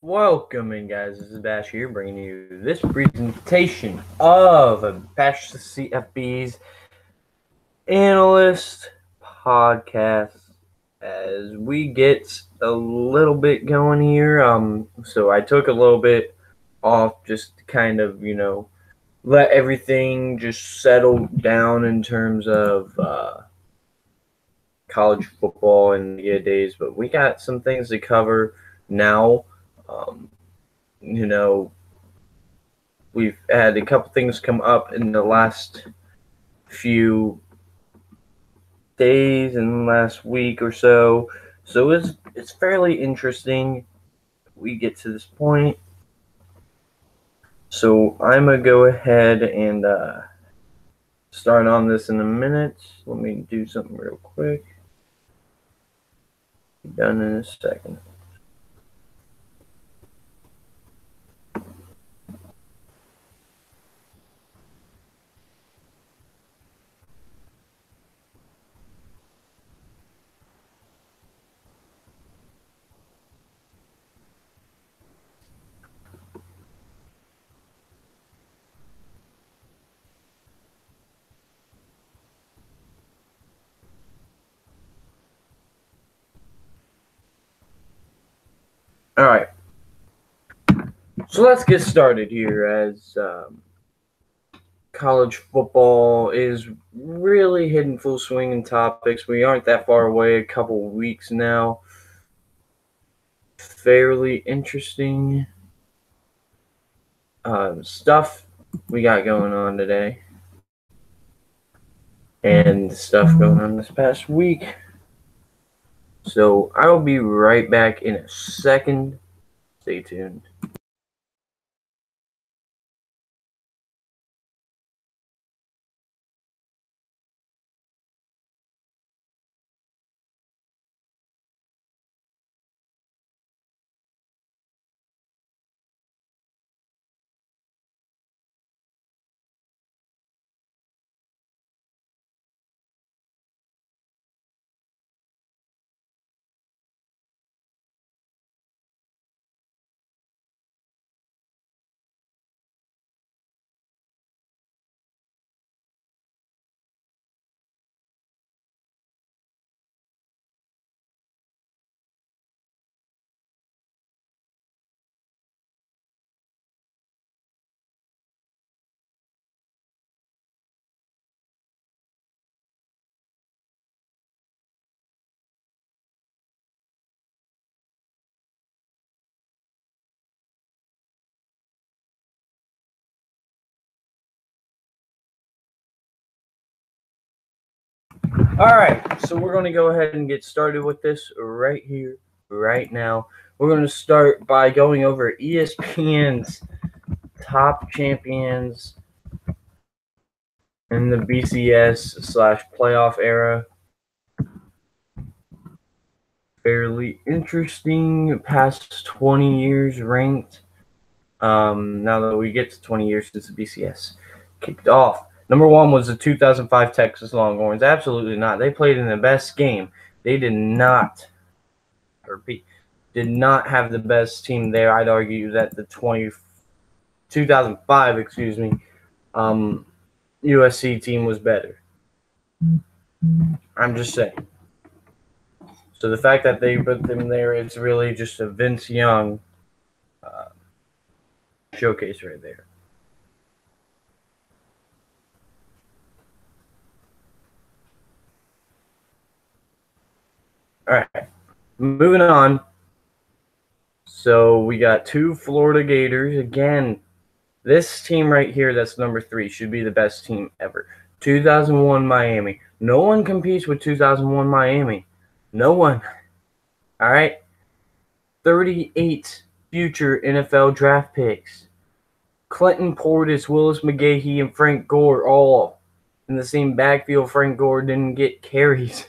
Welcome in, guys. This is Bash here, bringing you this presentation of Bash the CFB's Analyst podcast. As we get a little bit going here, so I took a little bit off just to kind of, let everything just settle down in terms of college football and media days. But we got some things to cover now. Um, you know, we've had a couple things come up in the last few days and last week or so. So it's fairly interesting. We get to this point. So I'm gonna go ahead and start on this in a minute. Let me do something real quick. Be done in a second. All right. So let's get started here as college football is really hitting full swing in topics. We aren't that far away, a couple weeks now. Fairly interesting stuff we got going on today. And stuff going on this past week. So I will be right back in a second. Stay tuned. All right, so we're going to go ahead and get started with this right here, right now. We're going to start by going over ESPN's top champions in the BCS/playoff era. Fairly interesting past 20 years ranked. Now that we get to 20 years since the BCS kicked off. Number one was the 2005 Texas Longhorns. Absolutely not. They played in the best game. They did not have the best team there. I'd argue that the 2005, USC team was better. I'm just saying. So the fact that they put them there, it's really just a Vince Young showcase right there. All right, moving on. So we got two Florida Gators. Again, this team right here, that's number 3, should be the best team ever. 2001 Miami. No one competes with 2001 Miami. No one. All right. 38 future NFL draft picks. Clinton Portis, Willis McGahee, and Frank Gore all in the same backfield. Frank Gore didn't get carries.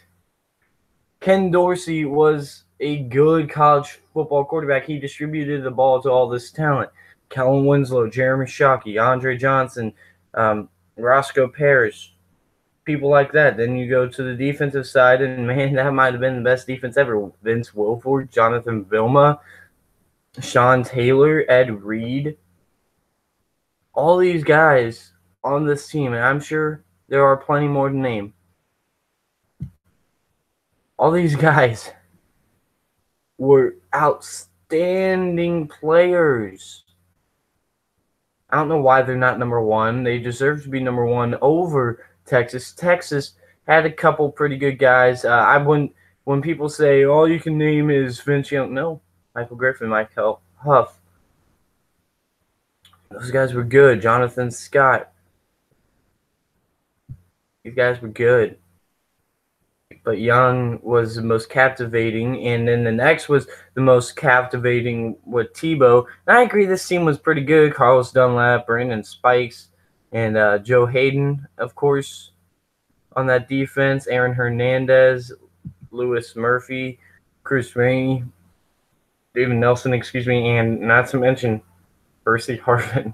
Ken Dorsey was a good college football quarterback. He distributed the ball to all this talent. Kellen Winslow, Jeremy Shockey, Andre Johnson, Roscoe Parrish, people like that. Then you go to the defensive side, and man, that might have been the best defense ever. Vince Wilfork, Jonathan Vilma, Sean Taylor, Ed Reed, all these guys on this team, and I'm sure there are plenty more to name. All these guys were outstanding players. I don't know why they're not number one. They deserve to be number one over Texas. Texas had a couple pretty good guys. I wouldn't. When people say all you can name is Vince Young, no, Michael Griffin, Michael Huff. Those guys were good. Jonathan Scott. These guys were good. But Young was the most captivating, and then the next was the most captivating with Tebow. And I agree this team was pretty good. Carlos Dunlap, Brandon Spikes, and Joe Hayden, of course, on that defense. Aaron Hernandez, Lewis Murphy, Chris Rainey, David Nelson, and not to mention Percy Harvin.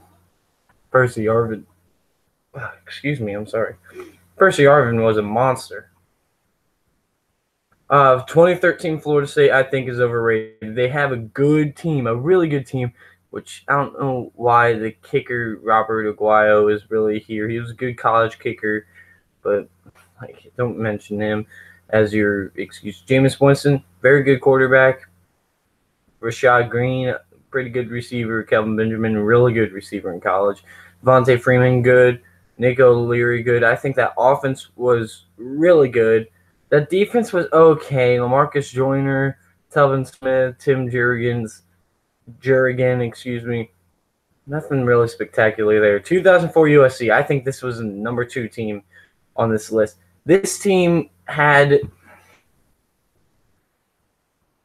Percy Harvin. I'm sorry. Percy Harvin was a monster. 2013 Florida State, I think, is overrated. They have a good team, a really good team, which I don't know why the kicker, Robert Aguayo, is really here. He was a good college kicker, but don't mention him as your excuse. Jameis Winston, very good quarterback. Rashad Green, pretty good receiver. Kelvin Benjamin, really good receiver in college. Devontae Freeman, good. Nico Leary, good. I think that offense was really good. That defense was okay. LaMarcus Joyner, Telvin Smith, Tim Jurgen, Nothing really spectacular there. 2004 USC. I think this was a number 2 team on this list. This team had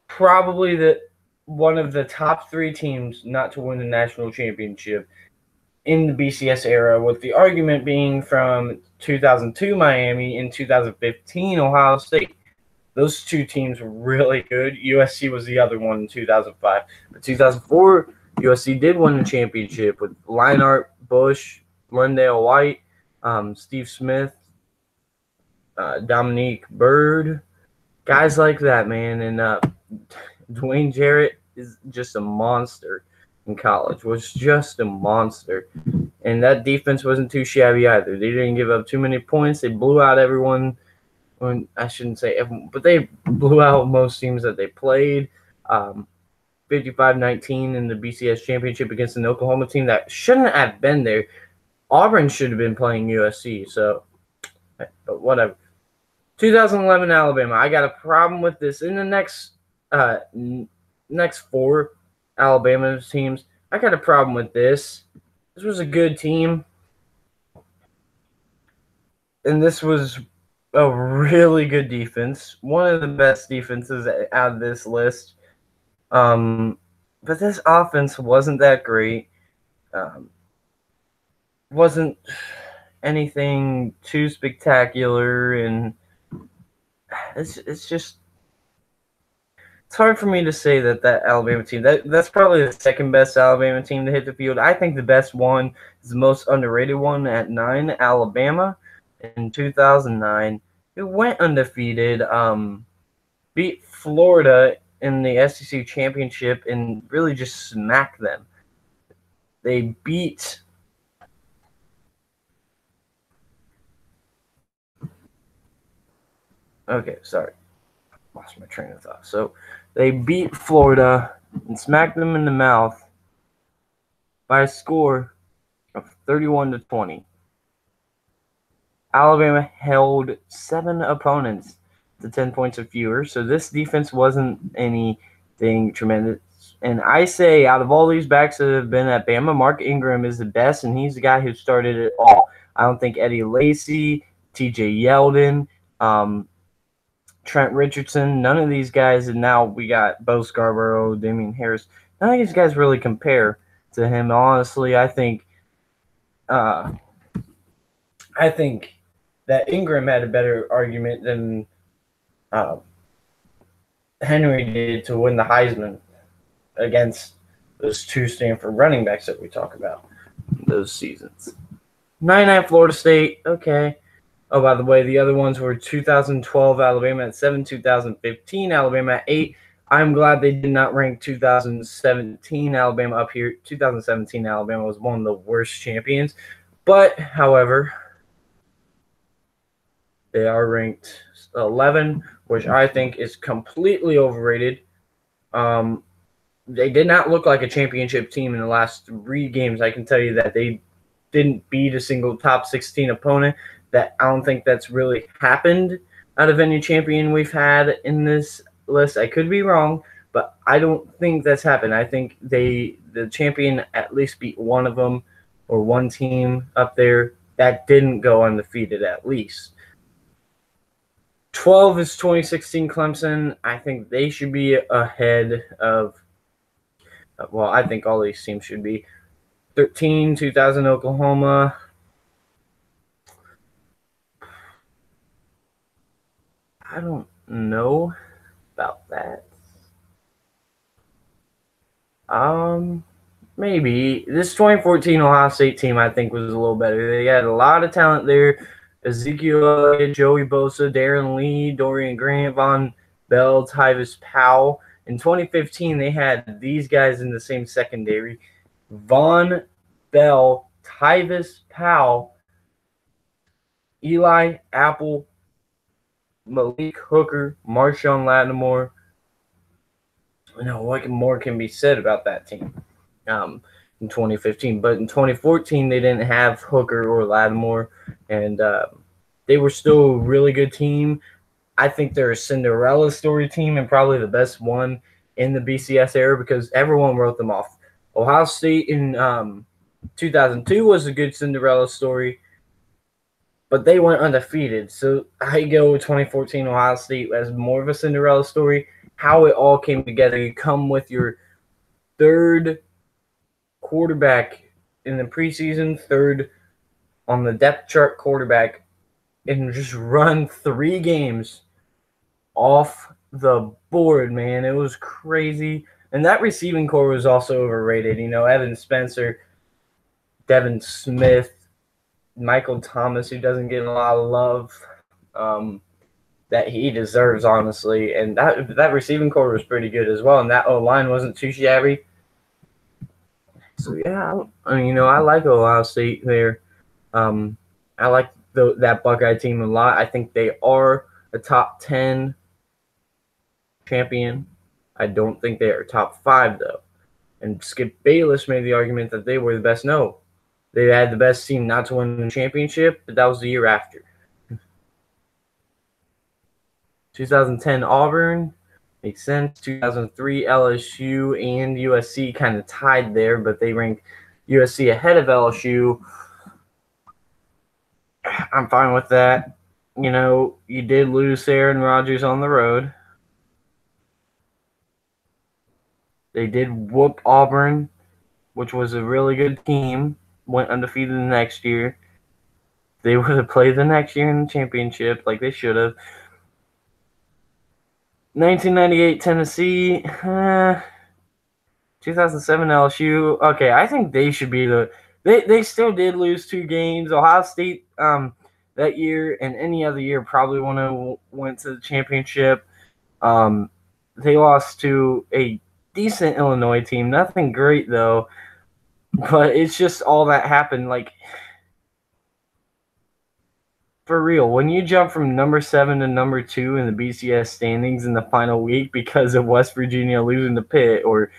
probably one of the top 3 teams not to win the national championship in the BCS era, with the argument being from 2002 Miami and 2015 Ohio State. Those 2 teams were really good. USC was the other one in 2005. But 2004, USC did win the championship with Leinart, Bush, Lendale White, Steve Smith, Dominique Byrd, guys like that, man. And Dwayne Jarrett is just a monster in college, was just a monster. And that defense wasn't too shabby either. They didn't give up too many points. They blew out everyone. I shouldn't say everyone, but they blew out most teams that they played. 55-19 in the BCS championship against an Oklahoma team that shouldn't have been there. Auburn should have been playing USC, but whatever. 2011 Alabama. I got a problem with this. In the next 4 Alabama teams, I got a problem with this. This was a good team, and this was a really good defense. One of the best defenses out of this list. But this offense wasn't that great. Wasn't anything too spectacular, and it's just it's hard for me to say that Alabama team, that's probably the second best Alabama team to hit the field. I think the best one is the most underrated one at 9, Alabama in 2009. It went undefeated, beat Florida in the SEC championship and really just smacked them. They beat lost my train of thought. So they beat Florida and smacked them in the mouth by a score of 31-20. Alabama held 7 opponents to 10 points or fewer, so this defense wasn't anything tremendous. And I say, out of all these backs that have been at Bama, Mark Ingram is the best, and he's the guy who started it all. I don't think Eddie Lacy, T.J. Yeldon, Trent Richardson, none of these guys, and now we got Bo Scarborough, Damian Harris. None of these guys really compare to him. Honestly, I think that Ingram had a better argument than Henry did to win the Heisman against those 2 Stanford running backs that we talk about those seasons. 99 Florida State, okay. Oh, by the way, the other ones were 2012 Alabama at 7, 2015 Alabama at 8. I'm glad they did not rank 2017 Alabama up here. 2017 Alabama was one of the worst champions. But, however, they are ranked 11, which I think is completely overrated. They did not look like a championship team in the last 3 games. I can tell you that they didn't beat a single top 16 opponent. That I don't think that's really happened out of any champion we've had in this list. I could be wrong, but I don't think that's happened. I think the champion at least beat one of them or one team up there that didn't go undefeated at least. 12 is 2016 Clemson. I think they should be ahead of, well, I think all these teams should be. 13, 2000 Oklahoma. I don't know about that. Maybe. This 2014 Ohio State team, I think, was a little better. They had a lot of talent there. Ezekiel, Joey Bosa, Darren Lee, Dorian Grant, Von Bell, Tyvis Powell. In 2015, they had these guys in the same secondary. Von Bell, Tyvis Powell, Eli Apple, Malik Hooker, Marshawn Lattimore. What more can be said about that team in 2015? But in 2014, they didn't have Hooker or Lattimore, and they were still a really good team. I think they're a Cinderella story team and probably the best one in the BCS era because everyone wrote them off. Ohio State in 2002 was a good Cinderella story, but they went undefeated. So I go with 2014 Ohio State as more of a Cinderella story. How it all came together. You come with your third quarterback in the preseason, third on the depth chart quarterback, and just run 3 games off the board, man. It was crazy. And that receiving core was also overrated. Evan Spencer, Devin Smith, Michael Thomas, who doesn't get a lot of love that he deserves, honestly. And that receiving core was pretty good as well. And that O-line wasn't too shabby. So, yeah, I like Ohio State there. I like that Buckeye team a lot. I think they are a top 10 champion. I don't think they are top 5, though. And Skip Bayless made the argument that they were the best. No, they had the best team not to win the championship, but that was the year after. 2010 Auburn, makes sense. 2003 LSU and USC kind of tied there, but they ranked USC ahead of LSU. I'm fine with that. You did lose Aaron Rodgers on the road. They did whoop Auburn, which was a really good team. Went undefeated the next year. They would have played the next year in the championship like they should have. 1998 Tennessee, 2007 LSU. Okay, I think they should be They still did lose 2 games. Ohio State that year and any other year probably went to the championship. They lost to a decent Illinois team. Nothing great though, but it's just all that happened. Like, for real, when you jump from number 7 to number 2 in the BCS standings in the final week because of West Virginia losing to Pitt or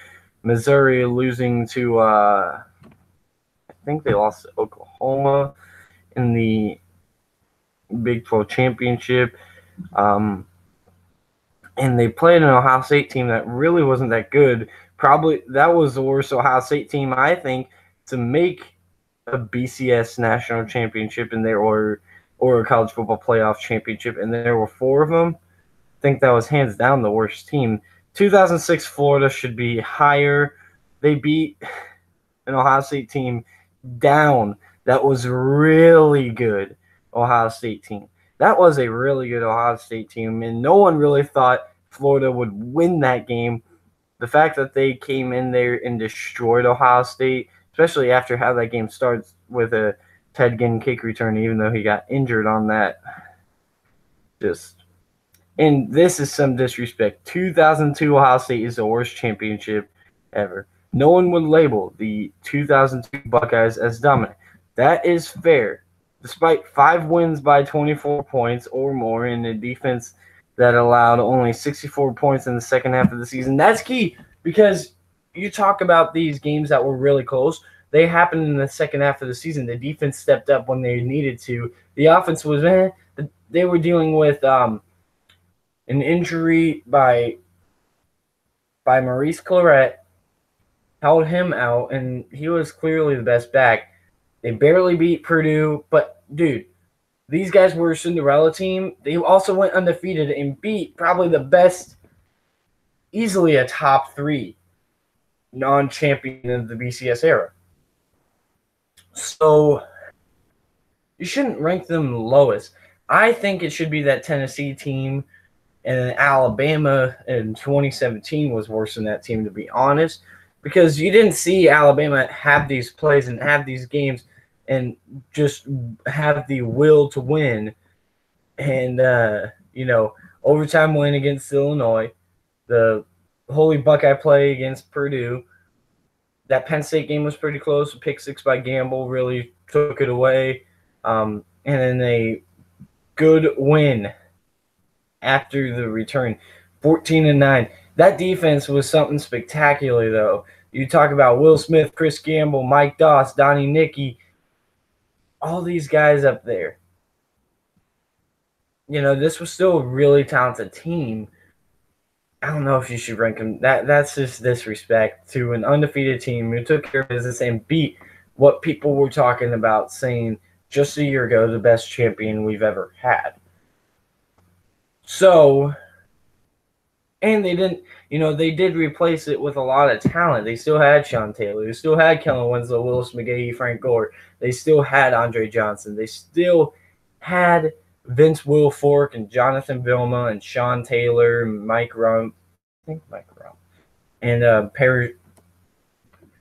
Missouri losing to, I think they lost to Oklahoma in the Big 12 championship, and they played an Ohio State team that really wasn't that good. Probably that was the worst Ohio State team, I think, to make a BCS national championship in their order. Or a college football playoff championship, and there were 4 of them. I think that was hands down the worst team. 2006 Florida should be higher. They beat an Ohio State team down that was really good. Ohio State team. That was a really good Ohio State team, and no one really thought Florida would win that game. The fact that they came in there and destroyed Ohio State, especially after how that game starts with a Ted Ginn kick return, even though he got injured on that. Just And this is some disrespect. 2002 Ohio State is the worst championship ever. No one would label the 2002 Buckeyes as dominant. That is fair. Despite 5 wins by 24 points or more in a defense that allowed only 64 points in the second half of the season. That's key because you talk about these games that were really close. They happened in the second half of the season. The defense stepped up when they needed to. The offense was, they were dealing with an injury by Maurice Claret, held him out, and he was clearly the best back. They barely beat Purdue, but, dude, these guys were a Cinderella team. They also went undefeated and beat probably the best, easily a top 3 non-champion of the BCS era. So you shouldn't rank them lowest. I think it should be that Tennessee team, and Alabama in 2017 was worse than that team, to be honest, because you didn't see Alabama have these plays and have these games and just have the will to win. And, overtime win against Illinois, the Holy Buckeye play against Purdue. That Penn State game was pretty close. A pick 6 by Gamble really took it away. And then a good win after the return, 14-9. That defense was something spectacular, though. You talk about Will Smith, Chris Gamble, Mike Doss, Donnie Nicky, all these guys up there. This was still a really talented team. I don't know if you should rank them. That's just disrespect to an undefeated team who took care of business and beat what people were talking about, saying just a year ago the best champion we've ever had. So, and they didn't, they did replace it with a lot of talent. They still had Sean Taylor. They still had Kellen Winslow, Willis McGahee, Frank Gore. They still had Andre Johnson. They still had Vince Wilfork and Jonathan Vilma and Sean Taylor and Mike Rum, and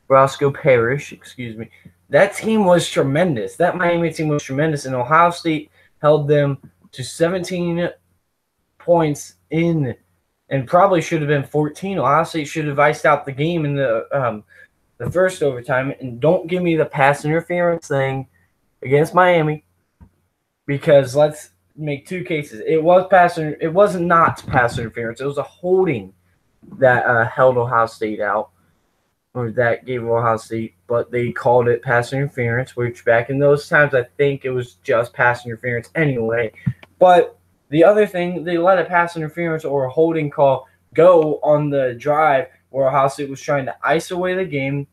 Roscoe Parrish, excuse me. That team was tremendous. That Miami team was tremendous, and Ohio State held them to 17 points in, and probably should have been 14. Ohio State should have iced out the game in the first overtime. And don't give me the pass interference thing against Miami, because let's make 2 cases. It was not pass interference. It was a holding that held Ohio State out, or that gave Ohio State, but they called it pass interference, which back in those times I think it was just pass interference anyway. But the other thing, they let a pass interference or a holding call go on the drive where Ohio State was trying to ice away the game,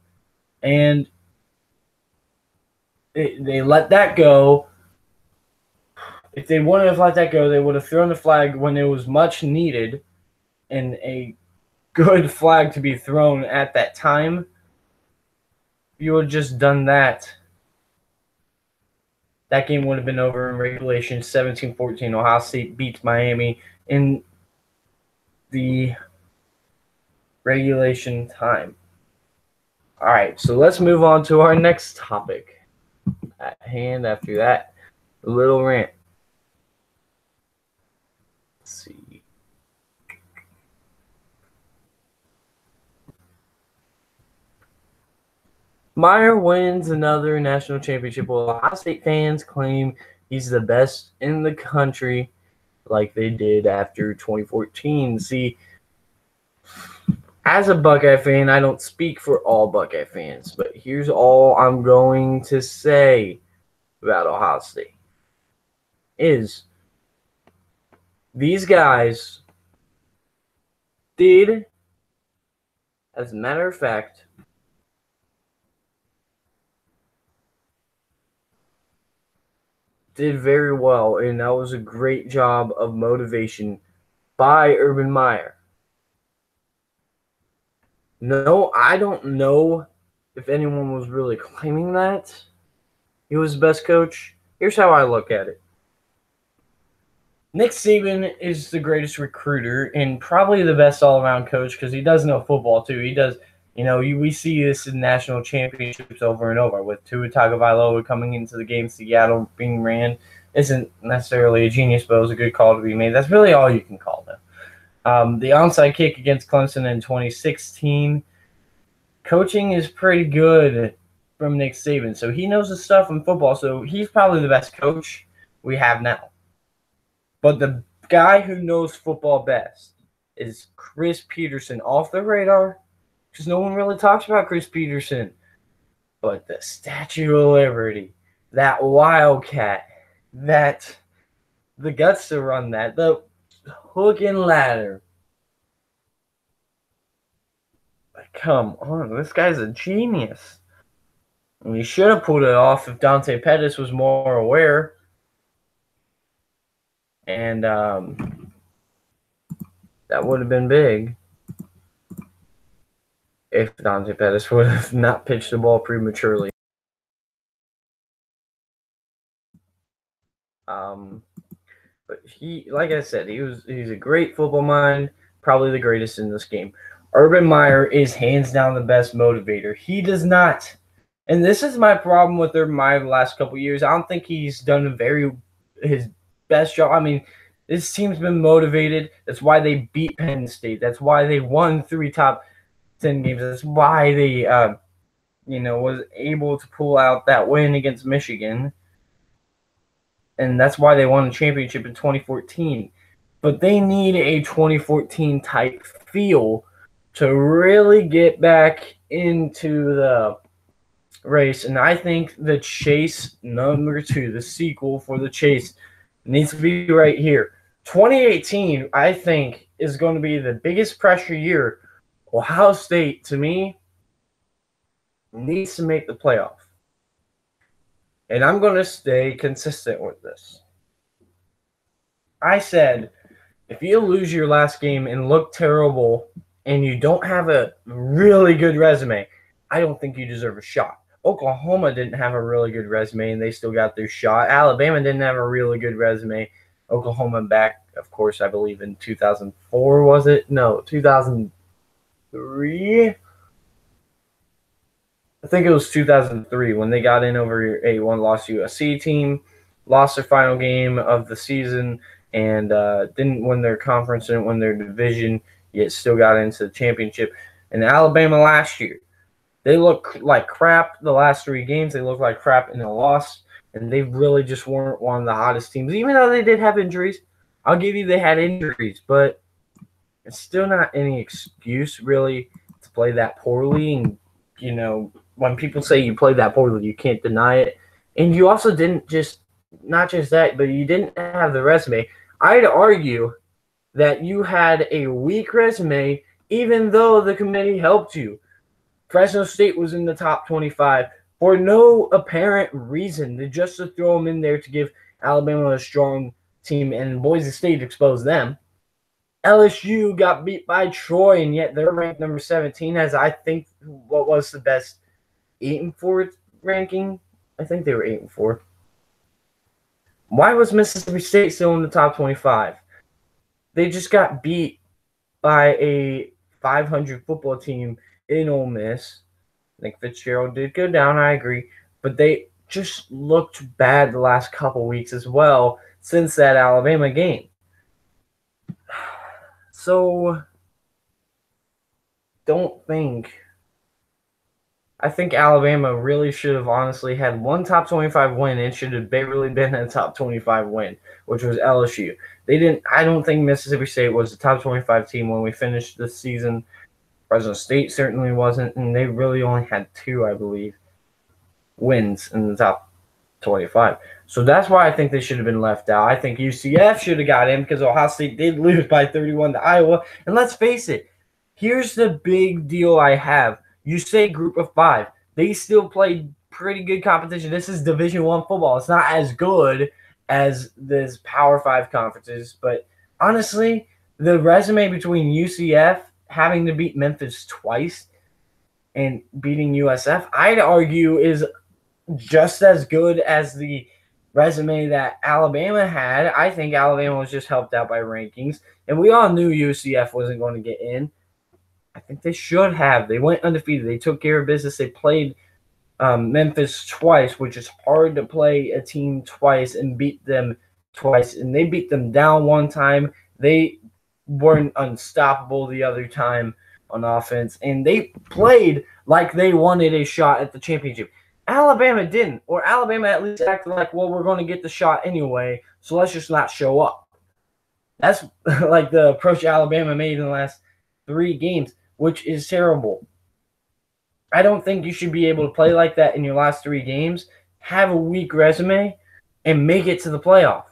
and they let that go. If they wouldn't have let that go, they would have thrown the flag when it was much needed, and a good flag to be thrown at that time. If you would have just done that, that game would have been over in regulation. 17-14. Ohio State beats Miami in the regulation time. All right, so let's move on to our next topic at hand after that little rant. Let's see. Meyer wins another national championship. Well, Ohio State fans claim he's the best in the country, like they did after 2014. See, as a Buckeye fan, I don't speak for all Buckeye fans, but here's all I'm going to say about Ohio State is these guys did, as a matter of fact, did very well, and that was a great job of motivation by Urban Meyer. No, I don't know if anyone was really claiming that he was the best coach. Here's how I look at it. Nick Saban is the greatest recruiter and probably the best all-around coach because he does know football too. He does, we see this in national championships over and over with Tua Tagovailoa coming into the game, Seattle being ran isn't necessarily a genius, but it was a good call to be made. That's really all you can call them. The onside kick against Clemson in 2016. Coaching is pretty good from Nick Saban, so he knows his stuff in football, so he's probably the best coach we have now. But the guy who knows football best is Chris Peterson, off the radar, because no one really talks about Chris Peterson. But the Statue of Liberty, that Wildcat, that the guts to run that, the hook and ladder. Come on, this guy's a genius. And he should have pulled it off if Dante Pettis was more aware. And that would have been big if Dante Pettis would have not pitched the ball prematurely. But he, like I said, he's a great football mind, probably the greatest in this game. Urban Meyer is hands down the best motivator. He does not, and this is my problem with Urban Meyer the last couple of years. I don't think he's done his best job. I mean, this team's been motivated. That's why they beat Penn State. That's why they won 3 top 10 games. That's why they, was able to pull out that win against Michigan. And that's why they won the championship in 2014. But they need a 2014 type feel to really get back into the race. And I think the Chase #2, the sequel for the Chase, needs to be right here. 2018, I think, is going to be the biggest pressure year. Ohio State, to me, needs to make the playoff. And I'm going to stay consistent with this. I said, if you lose your last game and look terrible and you don't have a really good resume, I don't think you deserve a shot. Oklahoma didn't have a really good resume, and they still got their shot. Alabama didn't have a really good resume. Oklahoma back, of course, I believe in 2004, was it? No, 2003? I think it was 2003 when they got in over a one-loss USC team, lost their final game of the season, and didn't win their conference, didn't win their division, yet still got into the championship. And Alabama last year, they looked like crap the last 3 games. They looked like crap in a loss, and they really just weren't one of the hottest teams, even though they did have injuries. I'll give you they had injuries, but it's still not any excuse, really, to play that poorly. And, when people say you played that poorly, you can't deny it. And you also didn't not just that, but you didn't have the resume. I'd argue that you had a weak resume, even though the committee helped you. Fresno State was in the top 25 for no apparent reason, just to throw them in there to give Alabama a strong team, and Boise State exposed them. LSU got beat by Troy, and yet they're ranked number 17 as I think what was the best 8-4 ranking. I think they were 8-4. Why was Mississippi State still in the top 25? They just got beat by a 500 football team in Ole Miss. Nick Fitzgerald did go down, I agree, but they just looked bad the last couple weeks as well since that Alabama game. So, I think Alabama really should have honestly had one top 25 win. It should have barely been a top 25 win, which was LSU. I don't think Mississippi State was a top 25 team when we finished the season. Fresno State certainly wasn't, and they really only had 2, I believe, wins in the top 25. So that's why I think they should have been left out. I think UCF should have got in because Ohio State did lose by 31 to Iowa. And let's face it, here's the big deal I have. You say group of 5. They still played pretty good competition. This is Division I football. It's not as good as this Power 5 conferences. But honestly, the resume between UCF having to beat Memphis twice and beating USF, I'd argue is just as good as the resume that Alabama had. I think Alabama was just helped out by rankings, and we all knew UCF wasn't going to get in. I think they should have. They went undefeated. They took care of business. They played Memphis twice, which is hard to play a team twice and beat them twice. And they beat them down one time. They weren't unstoppable the other time on offense. And they played like they wanted a shot at the championship. Alabama didn't. Or Alabama at least acted like, well, we're going to get the shot anyway, so let's just not show up. That's like the approach Alabama made in the last 3 games, which is terrible. I don't think you should be able to play like that in your last 3 games, have a weak resume, and make it to the playoff.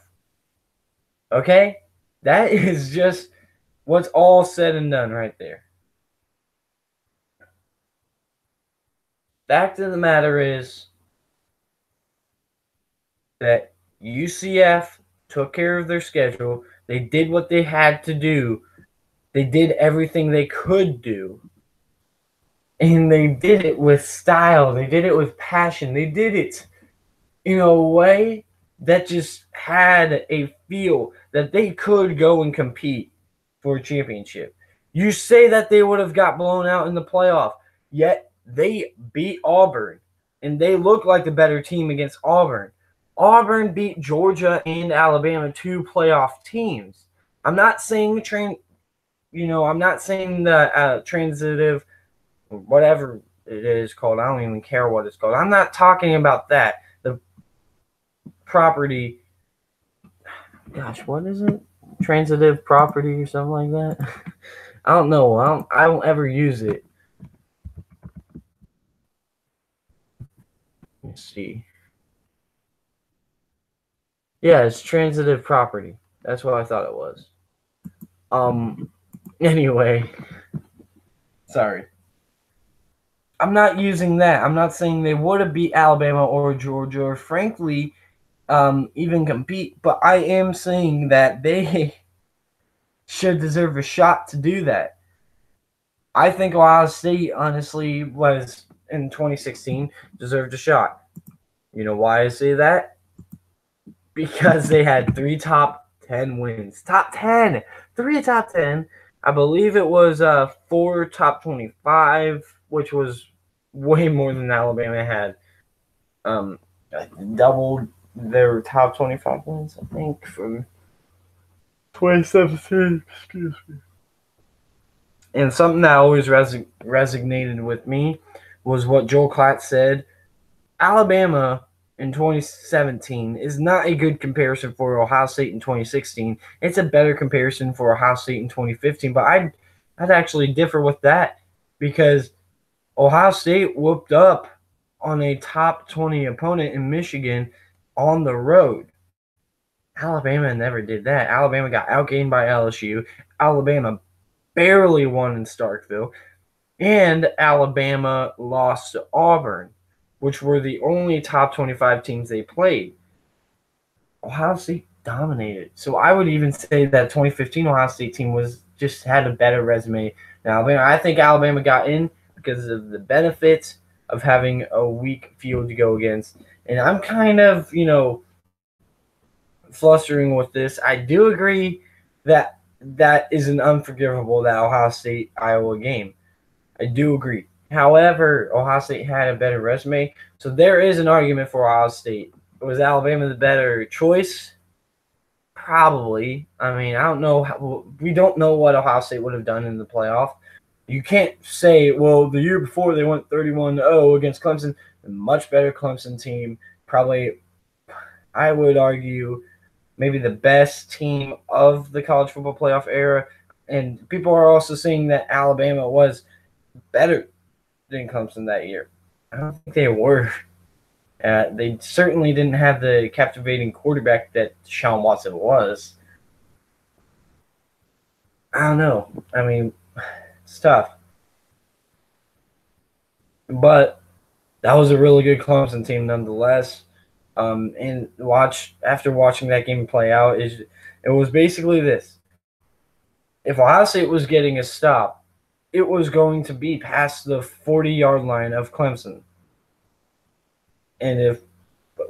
Okay? That is just what's all said and done right there. Fact of the matter is that UCF took care of their schedule. They did what they had to do. They did everything they could do. And they did it with style. They did it with passion. They did it in a way that just had a feel that they could go and compete for a championship. You say that they would have got blown out in the playoff, yet they beat Auburn, and they look like the better team against Auburn. Auburn beat Georgia and Alabama, 2 playoff teams. I'm not saying I'm not saying the transitive, whatever it is called. I don't even care what it's called. I'm not talking about that. The property, gosh, what is it? Transitive property or something like that. I don't know. I don't ever use it. Let's see. Yeah, it's transitive property. That's what I thought it was. Anyway, sorry. I'm not using that. I'm not saying they would have beat Alabama or Georgia or frankly even compete, but I am saying that they should deserve a shot to do that. I think Ohio State, honestly, was in 2016, deserved a shot. You know why I say that? Because they had 3 top 10 wins. Top 10! 3 top 10. I believe it was 4 top 25, which was way more than Alabama had. Doubled their top 25 wins, I think, from 2017. Excuse me. And something that always resonated with me was what Joel Klatt said. Alabama in 2017 is not a good comparison for Ohio State in 2016. It's a better comparison for Ohio State in 2015. But I'd actually differ with that because Ohio State whooped up on a top 20 opponent in Michigan on the road. Alabama never did that. Alabama got outgained by LSU. Alabama barely won in Starkville. And Alabama lost to Auburn, which were the only top 25 teams they played. Ohio State dominated. So I would even say that 2015 Ohio State team had a better resume than Alabama. I think Alabama got in because of the benefits of having a weak field to go against. And I'm kind of, flustering with this. I do agree that is an unforgivable, that Ohio State-Iowa game. I do agree. However, Ohio State had a better resume, so there is an argument for Ohio State. Was Alabama the better choice? Probably. I mean, I don't know. We don't know what Ohio State would have done in the playoff. You can't say, well, the year before they went 31-0 against Clemson, a much better Clemson team. Probably, I would argue, maybe the best team of the college football playoff era. And people are also saying that Alabama was better than Clemson that year. I don't think they were. They certainly didn't have the captivating quarterback that Deshaun Watson was. I don't know. I mean, it's tough. But that was a really good Clemson team nonetheless. And after watching that game play out, it was basically this. If Ohio State was getting a stop, it was going to be past the 40-yard line of Clemson. And if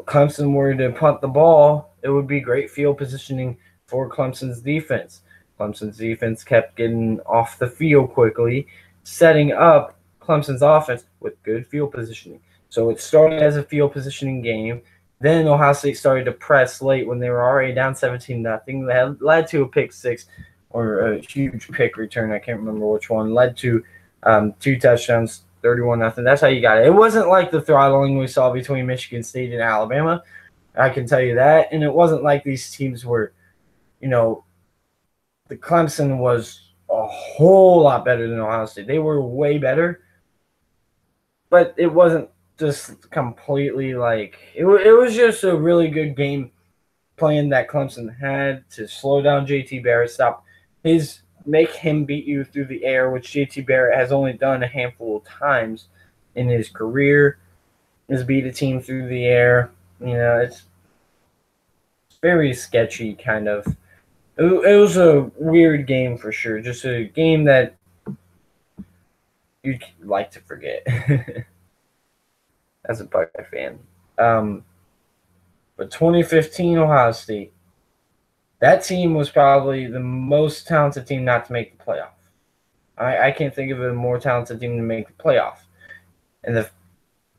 Clemson were to punt the ball, it would be great field positioning for Clemson's defense. Clemson's defense kept getting off the field quickly, setting up Clemson's offense with good field positioning. So it started as a field positioning game. Then Ohio State started to press late when they were already down 17-0. That led to a pick six or a huge pick return. I can't remember which one. Led to 2 touchdowns, 31-0. That's how you got it. It wasn't like the throttling we saw between Michigan State and Alabama. I can tell you that. And it wasn't like these teams were, the Clemson was a whole lot better than Ohio State. They were way better. But it wasn't just completely it was just a really good game plan that Clemson had to slow down JT Barrett, make him beat you through the air, which JT Barrett has only done a handful of times in his career, is beat a team through the air. It's very sketchy kind of. It was a weird game for sure. Just a game that you'd like to forget as a Buckeye fan. But 2015 Ohio State, that team was probably the most talented team not to make the playoff. I can't think of a more talented team to make the playoff. And the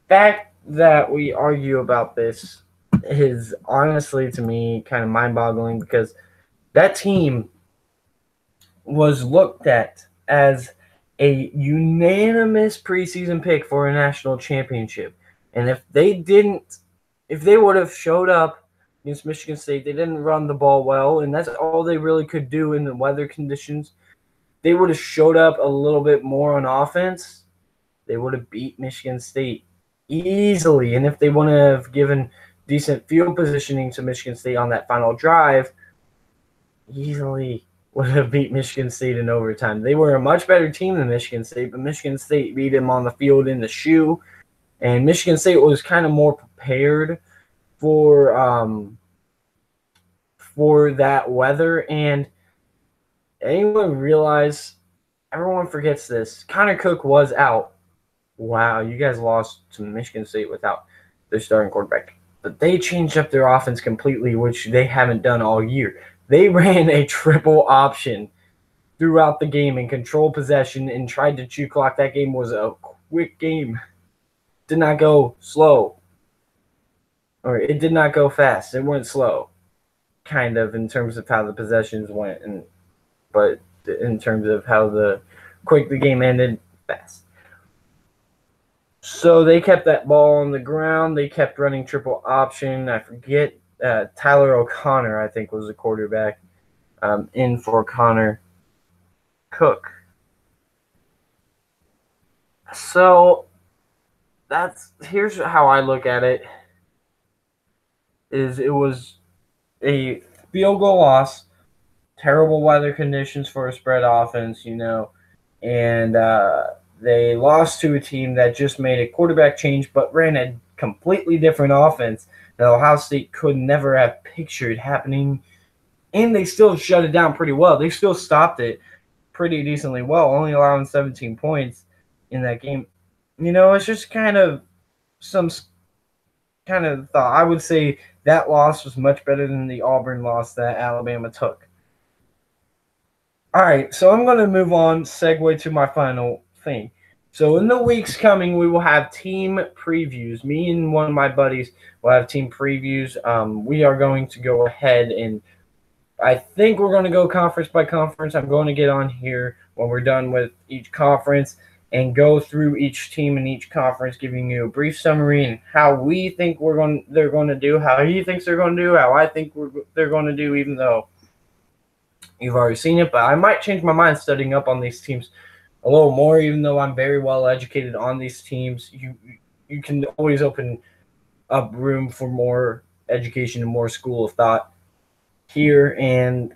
fact that we argue about this is honestly, to me, kind of mind-boggling because that team was looked at as a unanimous preseason pick for a national championship. And if they would have showed up against Michigan State, they didn't run the ball well, and that's all they really could do in the weather conditions. They would have showed up a little bit more on offense. They would have beat Michigan State easily. And if they wouldn't have given decent field positioning to Michigan State on that final drive, easily would have beat Michigan State in overtime. They were a much better team than Michigan State, but Michigan State beat them on the field in the shoe. And Michigan State was kind of more prepared for that weather. And anyone realize, everyone forgets this, Connor Cook was out. Wow, you guys lost to Michigan State without their starting quarterback. But they changed up their offense completely, which they haven't done all year. They ran a triple option throughout the game and controlled possession and tried to chew clock. That game was a quick game. Did not go slow. Or it did not go fast. It went slow, kind of, in terms of how the possessions went. But in terms of how quick the game ended, fast. So they kept that ball on the ground. They kept running triple option. I forget, Tyler O'Connor, I think, was the quarterback in for Connor Cook. So here's how I look at it. It was a field goal loss, terrible weather conditions for a spread offense, and they lost to a team that just made a quarterback change but ran a completely different offense that Ohio State could never have pictured happening, and they still shut it down pretty well. They still stopped it pretty decently well, only allowing 17 points in that game. It's just kind of some kind of thought. I would say that loss was much better than the Auburn loss that Alabama took. All right, so I'm going to move on, segue to my final thing. So in the weeks coming, we will have team previews. Me and one of my buddies will have team previews. We are going to go ahead and I think we're going to go conference by conference. I'm going to get on here when we're done with each conference and go through each team in each conference, giving you a brief summary and how we think they're going to do, how he thinks they're going to do, how I think they're going to do, even though you've already seen it. But I might change my mind studying up on these teams a little more, even though I'm very well educated on these teams. You can always open up room for more education and more school of thought here, and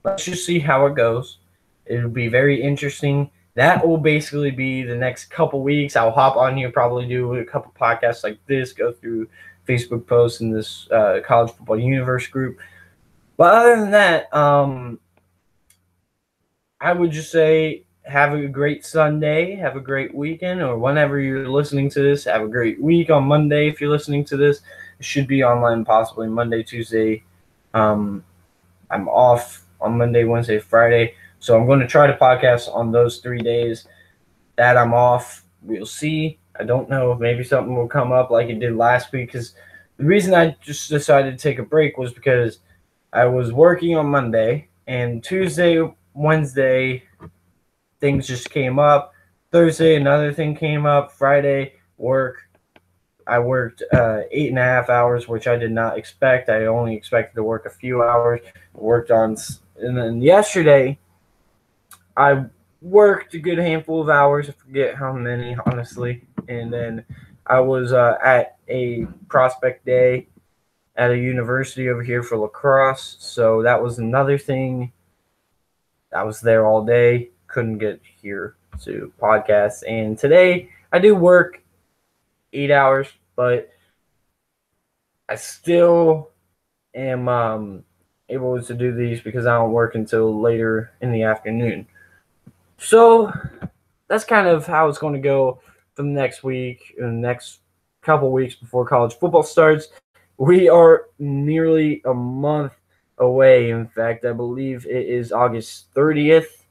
let's just see how it goes. It'll be very interesting. That will basically be the next couple weeks. I'll hop on here, probably do a couple podcasts like this, go through Facebook posts in this College Football Universe group. But other than that, I would just say have a great Sunday, have a great weekend, or whenever you're listening to this, have a great week on Monday if you're listening to this. It should be online possibly Monday, Tuesday. I'm off on Monday, Wednesday, Friday. So I'm going to try to podcast on those 3 days that I'm off. We'll see. I don't know. Maybe something will come up like it did last week. Because the reason I just decided to take a break was because I was working on Monday, and Tuesday, Wednesday, things just came up. Thursday, another thing came up. Friday, work. I worked 8.5 hours, which I did not expect. I only expected to work a few hours. Worked on, and then yesterday, I worked a good handful of hours. I forget how many, honestly. And then I was at a prospect day at a university over here for lacrosse. So that was another thing. I was there all day. Couldn't get here to podcast. And today I do work 8 hours, but I still am able to do these because I don't work until later in the afternoon. So that's kind of how it's going to go for the next week and the next couple weeks before college football starts. We are nearly a month away. In fact, I believe it is August 30th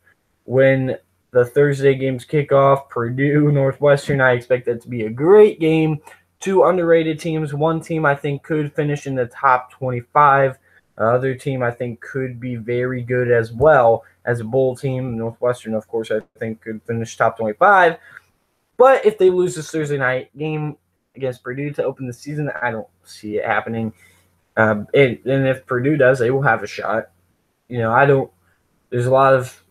when the Thursday games kick off. Purdue, Northwestern, I expect that to be a great game. Two underrated teams. One team I think could finish in the top 25. Other team I think could be very good as well as a bowl team. Northwestern, of course, I think could finish top 25. But if they lose this Thursday night game against Purdue to open the season, I don't see it happening. And if Purdue does, they will have a shot. There's a lot of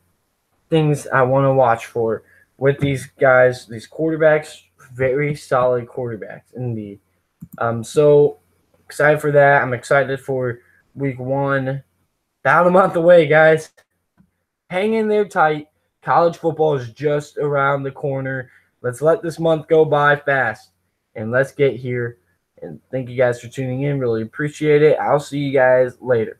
things I want to watch for with these guys, these quarterbacks, very solid quarterbacks indeed. So excited for that. I'm excited for week 1. About a month away, guys. Hang in there tight. College football is just around the corner. Let's let this month go by fast, and let's get here. And thank you guys for tuning in. Really appreciate it. I'll see you guys later.